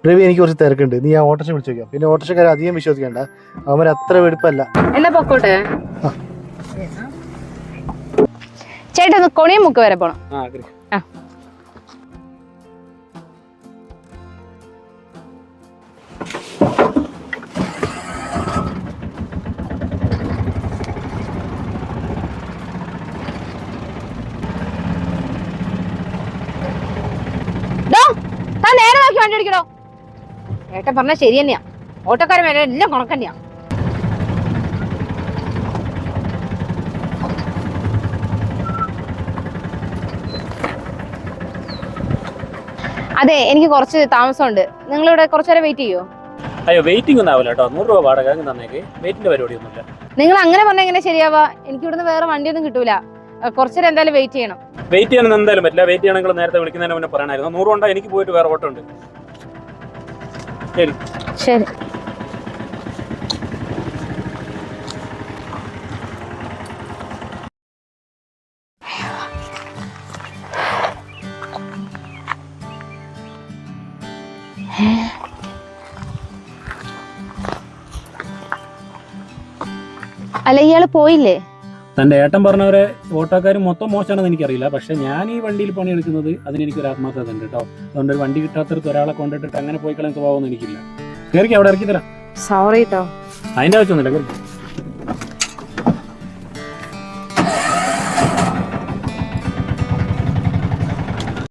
രവി, എനിക്ക് കുറച്ച് തിരക്കുണ്ട്. നീ ആ ഓട്ടോറിക്ഷ വിളിച്ചു നോക്കാം. പിന്നെ ഓട്ടോറിക്ഷക്കാരെ അധികം വിശ്വസിക്കണ്ട, അവൻ അത്ര വെടുപ്പല്ല. എന്നാ പൊക്കോട്ടെ. ചേട്ടാ ഒന്ന് കൊണിയും മുക്ക് വരെ പോണം. നേരെ നോക്കി വണ്ടി ഓടിക്കണോ? ഏട്ടൻ പറഞ്ഞ ശരി തന്നെയാ, ഓട്ടോക്കാരൻ വരെ എല്ലാം കണക്കന്നെയാ. അതെ, എനിക്ക് കുറച്ച് താമസമുണ്ട്. നിങ്ങളിവിടെ കുറച്ചേരം വെയിറ്റ് ചെയ്യോ? അയ്യോ, വെയിറ്റിംഗ് ഒന്നും ആവില്ല കേട്ടോ. 100 രൂപ വാടക തന്നേക്ക്. വെയിറ്റിന്റെ പരിപാടിയൊന്നുമില്ല. നിങ്ങൾ അങ്ങനെ പറഞ്ഞാൽ എങ്ങനെ ശരിയാവാ? എനിക്ക് ഇവിടുന്ന് വേറെ വണ്ടിയൊന്നും കിട്ടൂല. കുറച്ചേരം എന്തായാലും വെയിറ്റ് ചെയ്യണം. വെയിറ്റ് ചെയ്യാൻ എന്തായാലും പറ്റില്ല. വെയിറ്റ് ചെയ്യണമെങ്കിൽ നേരത്തെ വിളിക്കുന്നതിന് മുന്നേ പറയണമായിരുന്നു. 100 കൊണ്ടാ എനിക്ക് പോയിട്ട് വേറെ ഓട്ടോ ഉണ്ട്. ശരി ശരി. അല്ല, ഇയാള് പോയില്ലേ? തന്റെ ഏട്ടൻ പറഞ്ഞവരെ ഓട്ടോക്കാർ മൊത്തം മോശമാണെന്ന് എനിക്കറിയില്ല. പക്ഷെ ഞാൻ ഈ വണ്ടിയിൽ പണിയെടുക്കുന്നത് അതിനെനിക്കൊരു ആത്മാർത്ഥത ഉണ്ട് കേട്ടോ. അതുകൊണ്ട് ഒരു വണ്ടി കിട്ടാത്തടത്ത് ഒരാളെ കൊണ്ടിട്ടിട്ട് അങ്ങനെ പോയി കളയാൻ സ്വഭാവമൊന്നും എനിക്കില്ല. കയറിക്ക്, അവിടെ ഇറക്കി തരാം. സോറി കേട്ടോ. അതിന്റെ ആവശ്യമൊന്നുമില്ല. കയറി.